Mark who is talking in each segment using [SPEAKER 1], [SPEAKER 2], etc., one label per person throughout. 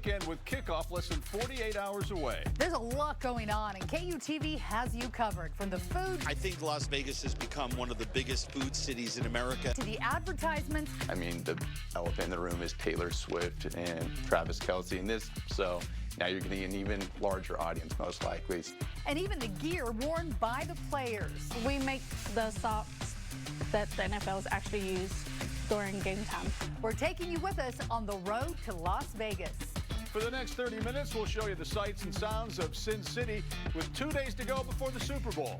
[SPEAKER 1] weekend with kickoff less than 48 hours away.
[SPEAKER 2] There's a lot going on, and KUTV has you covered. From the food
[SPEAKER 3] I think Las Vegas has become one of the biggest food cities in America.
[SPEAKER 2] to the advertisements.
[SPEAKER 4] I mean, the elephant in the room is Taylor Swift and Travis Kelce in this, so now you're getting an even larger audience, most likely.
[SPEAKER 2] And even the gear worn by the players.
[SPEAKER 5] We make the socks that the NFL's actually use during game time.
[SPEAKER 2] We're taking you with us on the road to Las Vegas.
[SPEAKER 1] For the next 30 minutes, we'll show you the sights and sounds of Sin City with 2 days to go before the Super Bowl.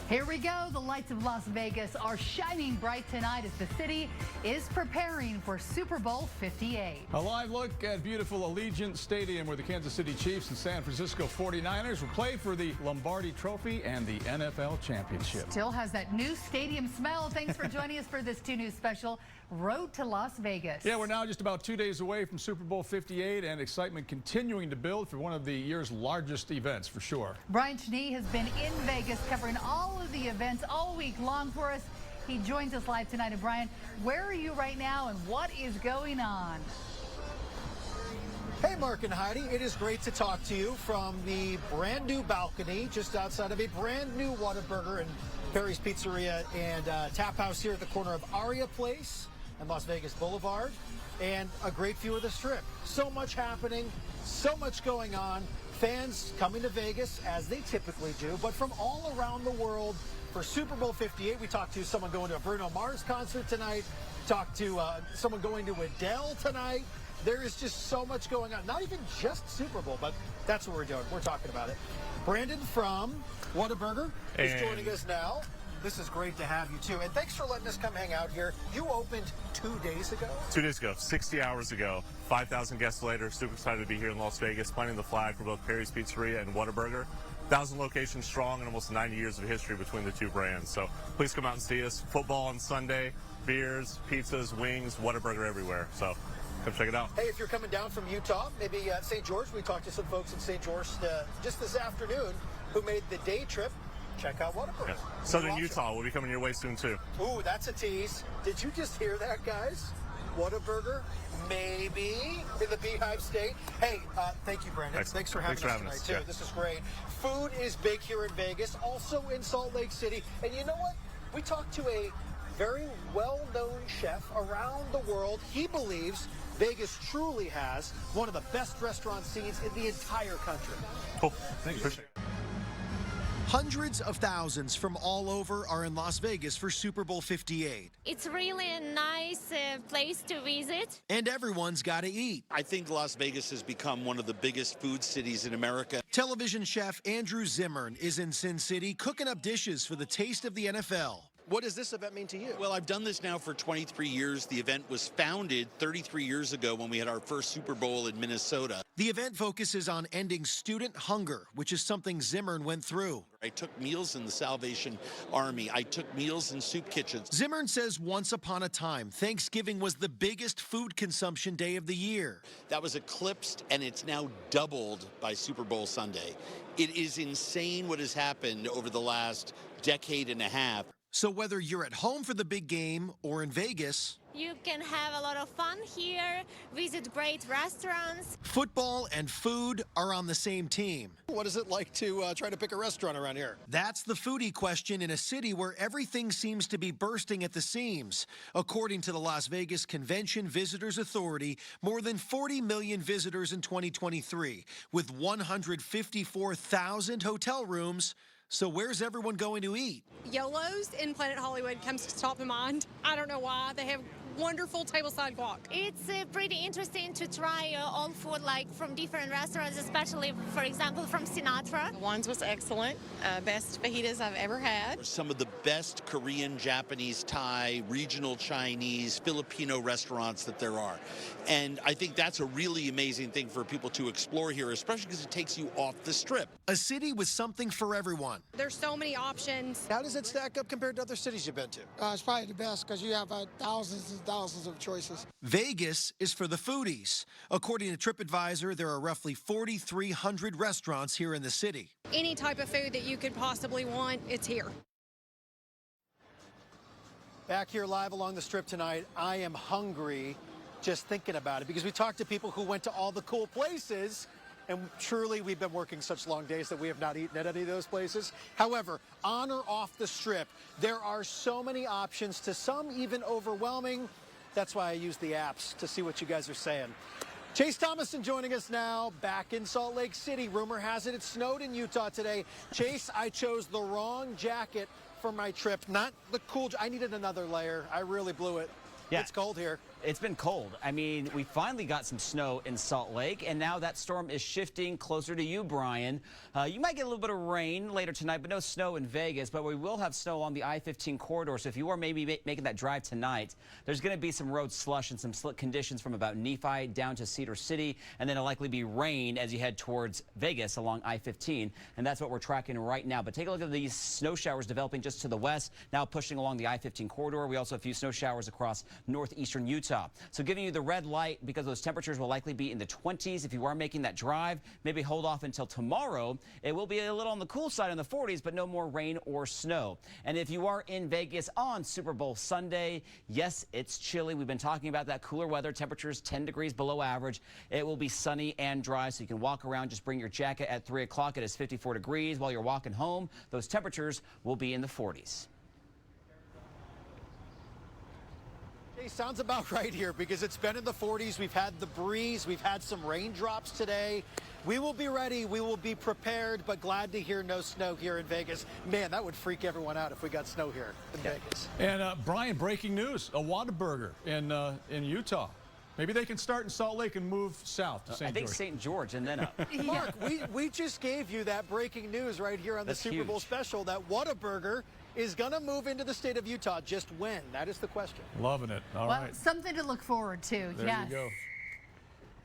[SPEAKER 2] Here we go. The lights of Las Vegas are shining bright tonight as the city is preparing for Super Bowl 58.
[SPEAKER 1] A live look at beautiful Allegiant Stadium where the Kansas City Chiefs and San Francisco 49ers will play for the Lombardi Trophy and the NFL Championship.
[SPEAKER 2] Still has that new stadium smell. Thanks for joining us for this 2 News special, Road to Las Vegas.
[SPEAKER 1] Yeah, we're now just about 2 days away from Super Bowl 58 and excitement continuing to build for one of the year's largest events for sure.
[SPEAKER 2] Brian Cheney has been in Vegas covering all of the events all week long for us. He joins us live tonight. And Brian, where are you right now and what is going on?
[SPEAKER 6] Hey, Mark and Heidi, it is great to talk to you from the brand new balcony just outside of a brand new Whataburger and Perry's Pizzeria and Tap House here at the corner of Aria Place and Las Vegas Boulevard, and a great view of the Strip. So much happening, so much going on. Fans coming to Vegas as they typically do, but from all around the world for Super Bowl 58. We talked to someone going to a Bruno Mars concert tonight, talked to someone going to Adele tonight. There is just so much going on. Not even just Super Bowl, but that's what we're doing. We're talking about it. Brandon from Whataburger is joining us now. This is great to have you, too. And thanks for letting us come hang out here. You opened 2 days ago?
[SPEAKER 7] 2 days ago, 60 hours ago, 5,000 guests later. Super excited to be here in Las Vegas, planting the flag for both Perry's Pizzeria and Whataburger. 1,000 locations strong and almost 90 years of history between the two brands. So please come out and see us. Football on Sunday, beers, pizzas, wings, Whataburger everywhere. So come check it out.
[SPEAKER 6] Hey, if you're coming down from Utah, maybe St. George, we talked to some folks in St. George just this afternoon who made the day trip. Check out Whataburger.
[SPEAKER 7] Yeah. Southern Utah will be coming your way soon, too.
[SPEAKER 6] Ooh, that's a tease. Did you just hear that, guys? Whataburger, maybe in the Beehive State. Hey, thank you, Brandon. Thanks for having us tonight, too.
[SPEAKER 7] Yeah.
[SPEAKER 6] This is great. Food is big here in Vegas, also in Salt Lake City. And you know what? We talked to a very well-known chef around the world. He believes Vegas truly has one of the best restaurant scenes in the entire country.
[SPEAKER 7] Cool. Thank you. Appreciate it.
[SPEAKER 6] Hundreds of thousands from all over are in Las Vegas for Super Bowl 58.
[SPEAKER 8] It's really a nice place to visit.
[SPEAKER 6] And everyone's got to eat.
[SPEAKER 3] I think Las Vegas has become one of the biggest food cities in America.
[SPEAKER 6] Television chef Andrew Zimmern is in Sin City cooking up dishes for the taste of the NFL. What does this event mean to you?
[SPEAKER 3] Well, I've done this now for 23 years. The event was founded 33 years ago when we had our first Super Bowl in Minnesota.
[SPEAKER 6] The event focuses on ending student hunger, which is something Zimmern went through.
[SPEAKER 3] I took meals in the Salvation Army. I took meals in soup kitchens.
[SPEAKER 6] Zimmern says once upon a time, Thanksgiving was the biggest food consumption day of the year.
[SPEAKER 3] That was eclipsed, and it's now doubled by Super Bowl Sunday. It is insane what has happened over the last decade and a half.
[SPEAKER 6] So whether you're at home for the big game or in Vegas,
[SPEAKER 8] You can have a lot of fun here, visit great restaurants.
[SPEAKER 6] football and food are on the same team. What is it like to try to pick a restaurant around here? That's the foodie question in a city where everything seems to be bursting at the seams. According to the Las Vegas Convention Visitors Authority, more than 40 million visitors in 2023, with 154,000 hotel rooms. So where's everyone going to eat?
[SPEAKER 9] Yolo's in Planet Hollywood comes to top of mind. I don't know why. They have wonderful tableside guac.
[SPEAKER 8] It's pretty interesting to try all food like from different restaurants, especially, for example, from Sinatra.
[SPEAKER 9] One's was excellent. Best fajitas I've ever had.
[SPEAKER 3] Some of the best Korean, Japanese, Thai, regional Chinese, Filipino restaurants that there are. And I think that's a really amazing thing for people to explore here, especially because it takes you off the Strip.
[SPEAKER 6] A city with something for everyone.
[SPEAKER 9] There's so many options.
[SPEAKER 6] How does it stack up compared to other cities you've been to?
[SPEAKER 10] It's probably the best because you have thousands and thousands of choices.
[SPEAKER 6] Vegas is for the foodies. According to TripAdvisor, there are roughly 4,300 restaurants here in the city.
[SPEAKER 9] Any type of food that you could possibly want, it's here.
[SPEAKER 6] Back here live along the strip tonight, I am hungry just thinking about it because we talked to people who went to all the cool places, and truly we've been working such long days that we have not eaten at any of those places. However, on or off the strip, there are so many options, to some even overwhelming. That's why I use the apps to see what you guys are saying. Chase Thomason joining us now, back in Salt Lake City. Rumor has it snowed in Utah today. Chase, I chose the wrong jacket for my trip. Not the cool, I needed another layer. I really blew it. Yeah. It's cold here.
[SPEAKER 11] It's been cold. I mean, we finally got some snow in Salt Lake, and now that storm is shifting closer to you, Brian. You might get a little bit of rain later tonight, but no snow in Vegas. But we will have snow on the I-15 corridor, so if you are maybe making that drive tonight, there's going to be some road slush and some slick conditions from about Nephi down to Cedar City, and then it'll likely be rain as you head towards Vegas along I-15, and that's what we're tracking right now. But take a look at these snow showers developing just to the west, now pushing along the I-15 corridor. We also have a few snow showers across northeastern Utah. So giving you the red light because those temperatures will likely be in the 20s. If you are making that drive, maybe hold off until tomorrow. It will be a little on the cool side in the 40s, but no more rain or snow. And if you are in Vegas on Super Bowl Sunday, yes, it's chilly. We've been talking about that cooler weather, temperatures 10 degrees below average. It will be sunny and dry, so you can walk around. Just bring your jacket at 3 o'clock. It is 54 degrees. While you're walking home, those temperatures will be in the 40s.
[SPEAKER 6] Sounds about right here because it's been in the 40s. We've had the breeze. We've had some raindrops today. We will be ready. We will be prepared, but glad to hear no snow here in Vegas. Man, that would freak everyone out if we got snow here in Vegas.
[SPEAKER 1] And Brian, breaking news, a Whataburger in Utah. Maybe they can start in Salt Lake and move south to St. George.
[SPEAKER 11] I think St. George and then up.
[SPEAKER 6] Mark, we just gave you that breaking news right here on the Super Bowl special that Whataburger is going to move into the state of Utah. Just when? That is the question.
[SPEAKER 1] Loving it. All right.
[SPEAKER 2] Something to look forward to.
[SPEAKER 1] There you go.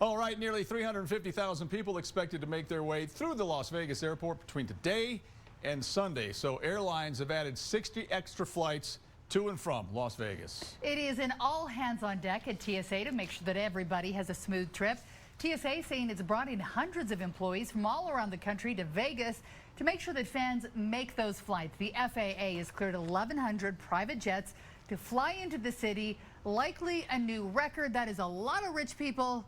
[SPEAKER 1] All right, nearly 350,000 people expected to make their way through the Las Vegas airport between today and Sunday. So airlines have added 60 extra flights to and from Las Vegas.
[SPEAKER 2] It is an all hands on deck at TSA to make sure that everybody has a smooth trip. TSA saying it's brought in hundreds of employees from all around the country to Vegas to make sure that fans make those flights. The FAA has cleared 1,100 private jets to fly into the city, likely a new record. That is a lot of rich people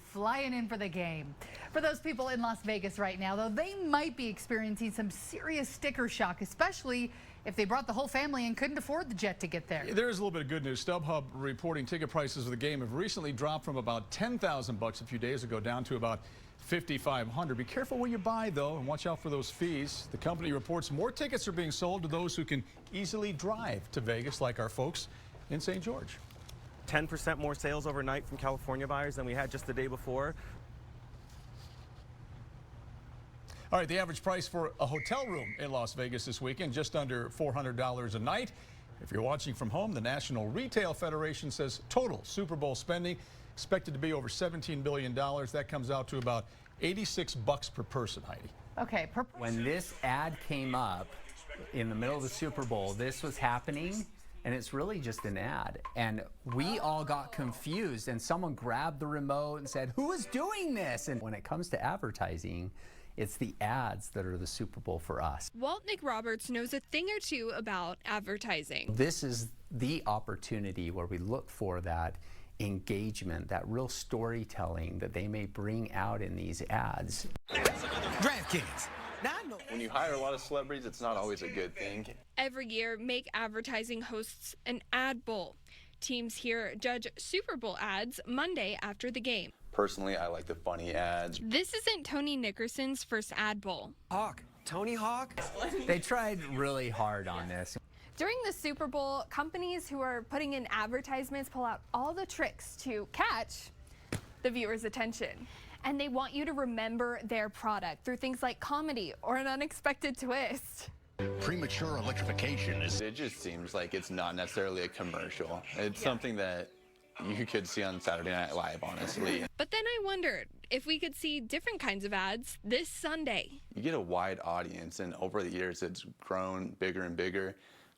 [SPEAKER 2] flying in for the game. For those people in Las Vegas right now, though, they might be experiencing some serious sticker shock, especially if they brought the whole family and couldn't afford the jet to get there.
[SPEAKER 1] There is a little bit of good news. StubHub reporting ticket prices of the game have recently dropped from about $10,000 a few days ago down to about $5,500. Be careful what you buy, though, and watch out for those fees. The company reports more tickets are being sold to those who can easily drive to Vegas, like our folks in St. George.
[SPEAKER 12] 10% more sales overnight from California buyers than we had just the day before.
[SPEAKER 1] All right, the average price for a hotel room in Las Vegas this weekend, just under $400 a night. If you're watching from home, the National Retail Federation says total Super Bowl spending expected to be over $17 billion. That comes out to about $86 per person, Heidi.
[SPEAKER 2] Okay, per person.
[SPEAKER 13] When this ad came up in the middle of the Super Bowl, this was happening, and it's really just an ad. And we all got confused, and someone grabbed the remote and said, "Who is doing this?" And when it comes to advertising, it's the ads that are the Super Bowl for us.
[SPEAKER 14] Walt Nick Roberts knows a thing or two about advertising.
[SPEAKER 13] This is the opportunity where we look for that engagement, that real storytelling that they may bring out in these ads.
[SPEAKER 4] DraftKings. When you hire a lot of celebrities, it's not always a good thing.
[SPEAKER 14] Every year, Make Advertising hosts an ad bowl. Teams here judge Super Bowl ads Monday after the game.
[SPEAKER 4] Personally, I like the funny ads.
[SPEAKER 14] This isn't Tony Nickerson's first ad bowl.
[SPEAKER 13] Tony Hawk? They tried really hard on this.
[SPEAKER 15] During the Super Bowl, companies who are putting in advertisements pull out all the tricks to catch the viewer's attention. And they want you to remember their product through things like comedy or an unexpected twist.
[SPEAKER 4] Premature electrification it just seems like it's not necessarily a commercial. It's something that you could see on Saturday Night Live, honestly.
[SPEAKER 14] But then I wondered if we could see different kinds of ads this Sunday.
[SPEAKER 4] You get a wide audience, and over the years, it's grown bigger and bigger.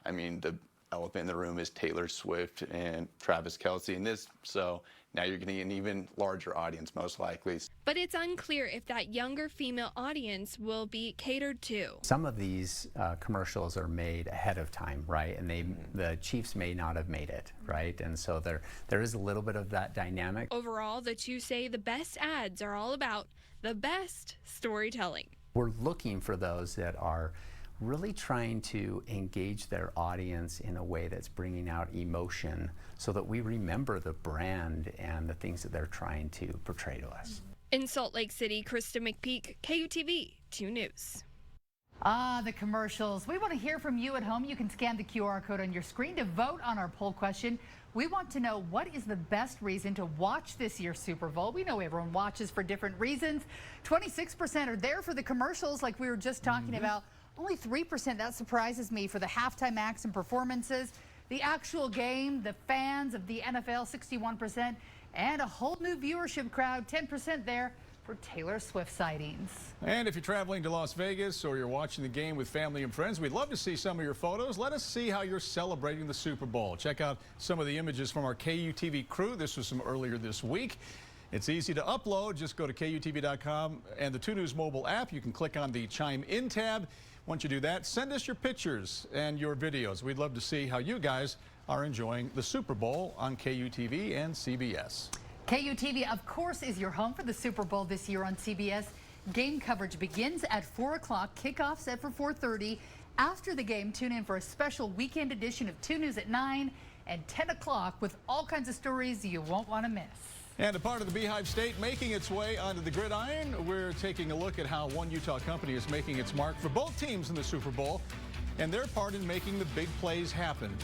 [SPEAKER 4] I mean, the elephant in the room is Taylor Swift and Travis Kelce and this. So now you're getting an even larger audience, most likely.
[SPEAKER 14] But it's unclear if that younger female audience will be catered to.
[SPEAKER 13] Some of these commercials are made ahead of time, right? And the Chiefs may not have made it, right? And so there is a little bit of that dynamic.
[SPEAKER 14] Overall, the two say the best ads are all about the best storytelling.
[SPEAKER 13] We're looking for those that are really trying to engage their audience in a way that's bringing out emotion so that we remember the brand and the things that they're trying to portray to us.
[SPEAKER 14] In Salt Lake City, Krista McPeak, KUTV 2 News.
[SPEAKER 2] Ah, the commercials. We want to hear from you at home. You can scan the QR code on your screen to vote on our poll question. We want to know, what is the best reason to watch this year's Super Bowl? We know everyone watches for different reasons. 26% are there for the commercials like we were just talking about. Only 3%, that surprises me, for the halftime acts and performances. The actual game, the fans of the NFL, 61%, and a whole new viewership crowd, 10% there for Taylor Swift sightings.
[SPEAKER 1] And if you're traveling to Las Vegas or you're watching the game with family and friends, we'd love to see some of your photos. Let us see how you're celebrating the Super Bowl. Check out some of the images from our KUTV crew. This was some earlier this week. It's easy to upload. Just go to KUTV.com and the 2 News mobile app. You can click on the Chime In tab. Once you do that, send us your pictures and your videos. We'd love to see how you guys are enjoying the Super Bowl on KUTV and CBS.
[SPEAKER 2] KUTV, of course, is your home for the Super Bowl this year on CBS. Game coverage begins at 4 o'clock, kickoff set for 4:30. After the game, tune in for a special weekend edition of 2 News at 9 and 10 o'clock with all kinds of stories you won't want to miss.
[SPEAKER 1] And a part of the Beehive State making its way onto the gridiron. We're taking a look at how one Utah company is making its mark for both teams in the Super Bowl and their part in making the big plays happen.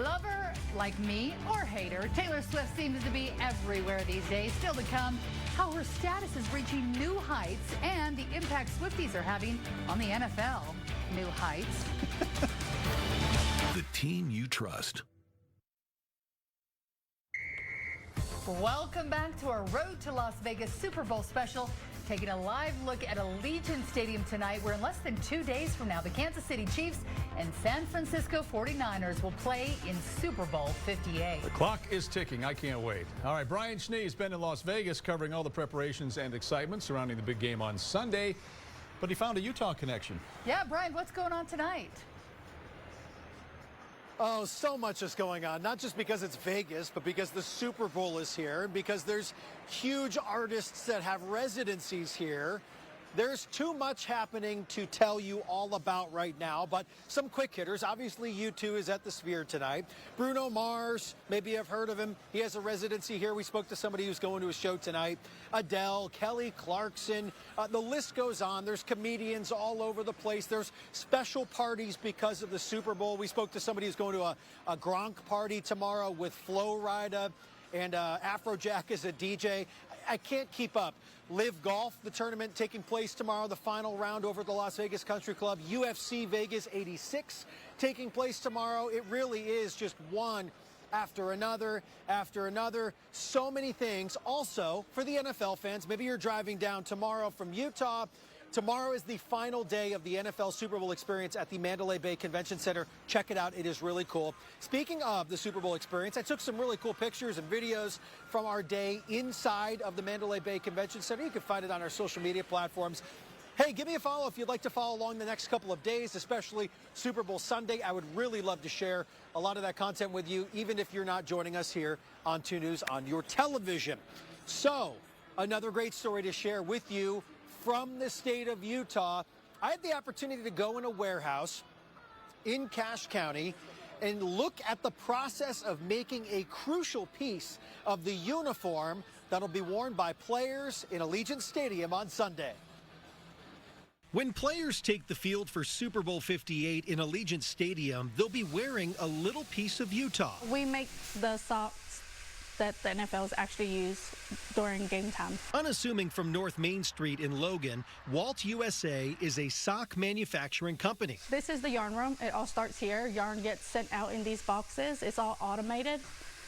[SPEAKER 2] Lover like me or hater, Taylor Swift seems to be everywhere these days. Still to come, how her status is reaching new heights and the impact Swifties are having on the NFL. New heights.
[SPEAKER 16] The team you trust.
[SPEAKER 2] Welcome back to our Road to Las Vegas Super Bowl special. Taking a live look at Allegiant Stadium tonight, where in less than 2 days from now, the Kansas City Chiefs and San Francisco 49ers will play in Super Bowl 58.
[SPEAKER 1] The clock is ticking. I can't wait. All right, Brian Schnee's been in Las Vegas covering all the preparations and excitement surrounding the big game on Sunday, but he found a Utah connection.
[SPEAKER 2] Yeah, Brian, what's going on tonight?
[SPEAKER 6] Oh, so much is going on, not just because it's Vegas, but because the Super Bowl is here and because there's huge artists that have residencies here. There's too much happening to tell you all about right now, but some quick hitters. Obviously, U2 is at the Sphere tonight. Bruno Mars, maybe you've heard of him. He has a residency here. We spoke to somebody who's going to a show tonight. Adele, Kelly Clarkson, the list goes on. There's comedians all over the place. There's special parties because of the Super Bowl. We spoke to somebody who's going to a Gronk party tomorrow with Flo Rida and Afrojack as a DJ. I can't keep up. Live Golf, the tournament taking place tomorrow, the final round over at the Las Vegas Country Club. UFC Vegas 86 taking place tomorrow. It really is just one after another, after another. So many things. Also, for the NFL fans, maybe you're driving down tomorrow from Utah. Tomorrow is the final day of the NFL Super Bowl experience at the Mandalay Bay Convention Center. Check it out. It is really cool. Speaking of the Super Bowl experience, I took some really cool pictures and videos from our day inside of the Mandalay Bay Convention Center. You can find it on our social media platforms. Hey, give me a follow if you'd like to follow along the next couple of days, especially Super Bowl Sunday. I would really love to share a lot of that content with you, even if you're not joining us here on 2 News on your television. So, another great story to share with you from the state of Utah. I had the opportunity to go in a warehouse in Cache County and look at the process of making a crucial piece of the uniform that'll be worn by players in Allegiant Stadium on Sunday.
[SPEAKER 17] When players take the field for Super Bowl 58 in Allegiant Stadium, they'll be wearing a little piece of Utah.
[SPEAKER 5] We make the socks that the NFLs actually use during game time.
[SPEAKER 17] Unassuming from North Main Street in Logan, Walt USA is a sock manufacturing company.
[SPEAKER 5] This is the yarn room. It all starts here. Yarn gets sent out in these boxes. It's all automated.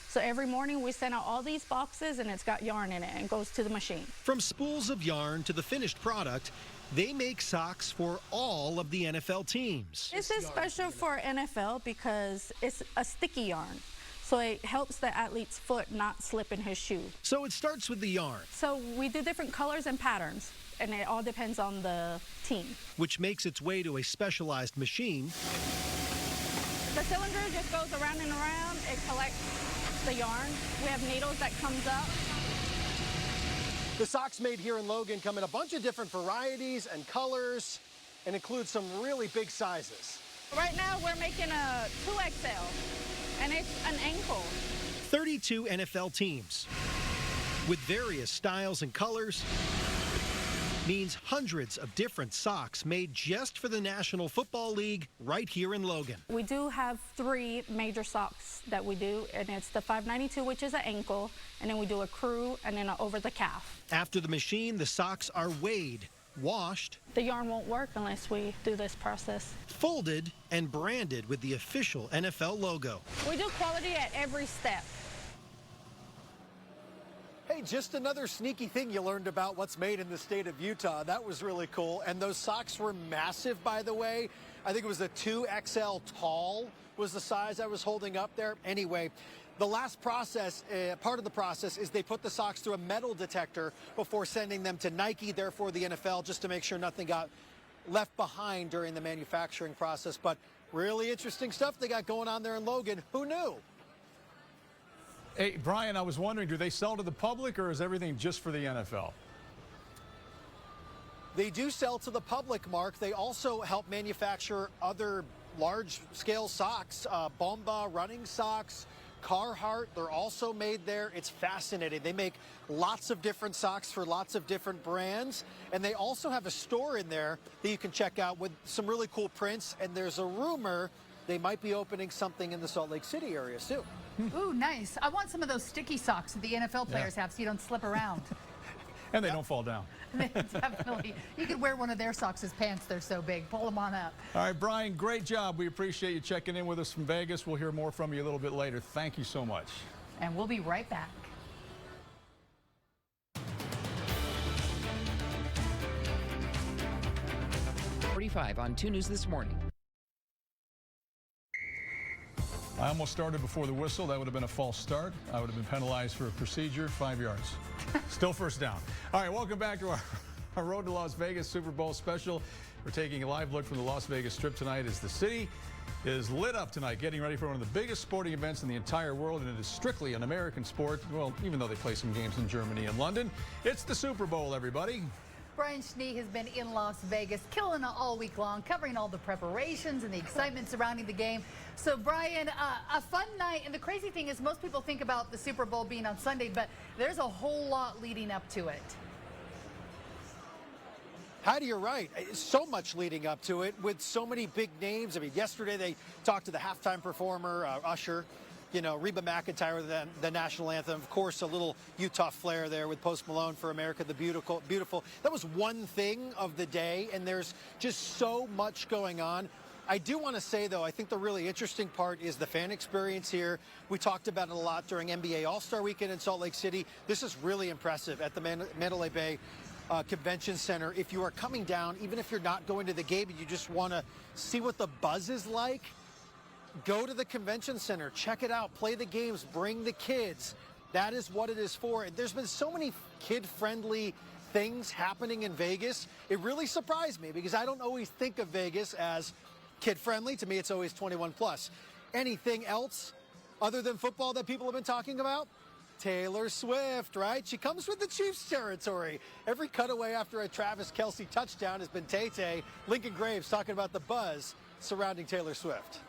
[SPEAKER 5] So every morning we send out all these boxes and it's got yarn in it and goes to the machine.
[SPEAKER 17] From spools of yarn to the finished product, They make socks for all of the NFL teams.
[SPEAKER 5] This is special for NFL because it's a sticky yarn. So it helps the athlete's foot not slip in his shoe.
[SPEAKER 17] So it starts with the yarn.
[SPEAKER 5] So we do different colors and patterns, and it all depends on the team.
[SPEAKER 17] Which makes its way to a specialized machine.
[SPEAKER 5] The cylinder just goes around and around. It collects the yarn. We have needles that comes up.
[SPEAKER 6] The socks made here in Logan come in a bunch of different varieties and colors and include some really big sizes.
[SPEAKER 5] Right now we're making a 2XL, and it's an ankle.
[SPEAKER 17] 32 NFL teams with various styles and colors means hundreds of different socks made just for the National Football League right here in Logan.
[SPEAKER 5] We do have 3 major socks that we do, and it's the 592, which is an ankle, and then we do a crew, and then over the calf.
[SPEAKER 17] After the machine, the socks are weighed, washed,
[SPEAKER 5] The yarn won't work unless we do this process.
[SPEAKER 17] folded, and branded with the official NFL logo.
[SPEAKER 5] We do quality at every step.
[SPEAKER 6] Hey, just another sneaky thing you learned about what's made in the state of Utah. That was really cool. And those socks were massive, by the way. I think it was a 2XL tall was the size I was holding up there. Anyway, the last process, part of the process, is they put the socks through a metal detector before sending them to Nike, therefore the NFL, just to make sure nothing got left behind during the manufacturing process. But really interesting stuff they got going on there in Logan. Who knew?
[SPEAKER 1] Hey, Brian, I was wondering, do they sell to the public or is everything just for the NFL?
[SPEAKER 6] They do sell to the public, Mark. They also help manufacture other large-scale socks, Bomba running socks, Carhartt. They're also made there. It's fascinating. They make lots of different socks for lots of different brands, and they also have a store in there that you can check out with some really cool prints, and there's a rumor they might be opening something in the Salt Lake City area, too.
[SPEAKER 2] Ooh, nice. I want some of those sticky socks that the NFL players have so you don't slip around.
[SPEAKER 1] And they don't fall down.
[SPEAKER 2] Definitely. You could wear one of their socks as pants. They're so big. Pull them on up.
[SPEAKER 1] All right, Brian, great job. We appreciate you checking in with us from Vegas. We'll hear more from you a little bit later. Thank you so much.
[SPEAKER 2] And we'll be right back.
[SPEAKER 18] On 2 News This Morning.
[SPEAKER 1] I almost started before the whistle. That would have been a false start. I would have been penalized for a procedure, 5 yards. Still first down. All right, welcome back to our Road to Las Vegas Super Bowl special. We're taking a live look from the Las Vegas Strip tonight as the city is lit up tonight, getting ready for one of the biggest sporting events in the entire world, and it is strictly an American sport. Well, even though they play some games in Germany and London, it's the Super Bowl, everybody.
[SPEAKER 2] Brian Schnee has been in Las Vegas, killing it all week long, covering all the preparations and the excitement surrounding the game. So, Brian, a fun night. And the crazy thing is most people think about the Super Bowl being on Sunday, but there's a whole lot leading up to it.
[SPEAKER 6] Heidi, you're right. So much leading up to it with so many big names. I mean, yesterday they talked to the halftime performer, Usher. You know, Reba McEntire, the national anthem. Of course, a little Utah flair there with Post Malone for America the Beautiful. That was one thing of the day, and there's just so much going on. I do want to say, though, I think the really interesting part is the fan experience here. We talked about it a lot during NBA All-Star Weekend in Salt Lake City. This is really impressive at the Mandalay Bay Convention Center. If you are coming down, even if you're not going to the game and you just want to see what the buzz is like, go to the convention center, check it out, play the games, bring the kids. That is what it is for. There's been so many kid-friendly things happening in Vegas. It really surprised me because I don't always think of Vegas as kid-friendly. To me, it's always 21 plus. Anything else other than football that people have been talking about? Taylor Swift, right? She comes with the Chiefs territory. Every cutaway after a Travis Kelce touchdown has been Tay-Tay. Lincoln Graves talking about the buzz surrounding Taylor Swift.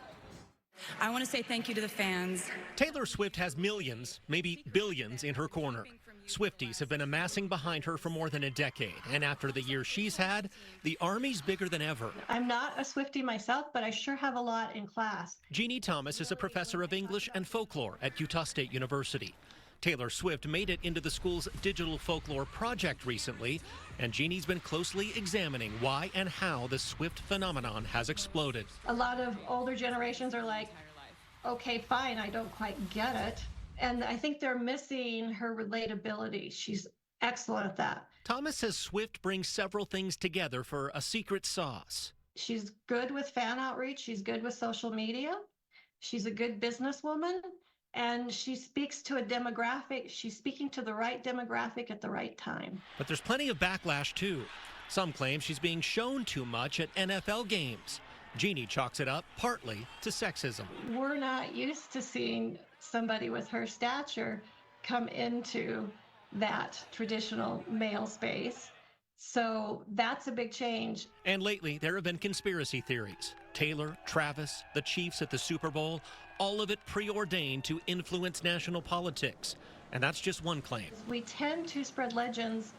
[SPEAKER 19] I want to say thank you to the fans.
[SPEAKER 17] Taylor Swift has millions, maybe billions, in her corner. Swifties have been amassing behind her for more than a decade, and after the year she's had, the army's bigger than ever.
[SPEAKER 20] I'm not a Swiftie myself, but I sure have a lot in class.
[SPEAKER 17] Jeannie Thomas is a professor of English and folklore at Utah State University. Taylor Swift made it into the school's digital folklore project recently, and Jeannie's been closely examining why and how the Swift phenomenon has exploded.
[SPEAKER 20] A lot of older generations are like, okay, fine, I don't quite get it. And I think they're missing her relatability. She's excellent at that.
[SPEAKER 17] Thomas says Swift brings several things together for a secret sauce.
[SPEAKER 20] She's good with fan outreach. She's good with social media. She's a good businesswoman. And she speaks to a demographic. She's speaking to the right demographic at the right time.
[SPEAKER 17] But there's plenty of backlash, too. Some claim she's being shown too much at NFL games. Jeannie chalks it up partly to sexism.
[SPEAKER 20] We're not used to seeing somebody with her stature come into that traditional male space. So that's a big change.
[SPEAKER 17] And lately, there have been conspiracy theories. Taylor, Travis, the Chiefs at the Super Bowl, all of it preordained to influence national politics. And that's just one claim.
[SPEAKER 20] We tend to spread legends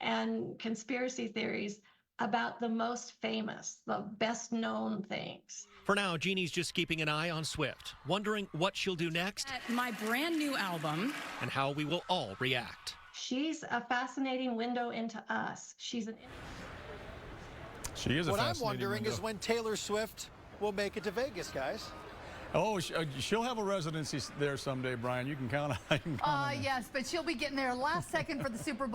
[SPEAKER 20] and conspiracy theories about the most famous, the best known things.
[SPEAKER 17] For now, Jeannie's just keeping an eye on Swift, wondering what she'll do next.
[SPEAKER 19] My brand new album.
[SPEAKER 17] And how we will all react.
[SPEAKER 20] She's a fascinating window into us.
[SPEAKER 1] She is a
[SPEAKER 6] What I'm
[SPEAKER 1] fascinating
[SPEAKER 6] wondering
[SPEAKER 1] window.
[SPEAKER 6] is when Taylor Swift will make it to Vegas, guys.
[SPEAKER 1] Oh, she'll have a residency there someday, Brian. You can count on it.
[SPEAKER 2] Yes, but she'll be getting there last second for the Super Bowl.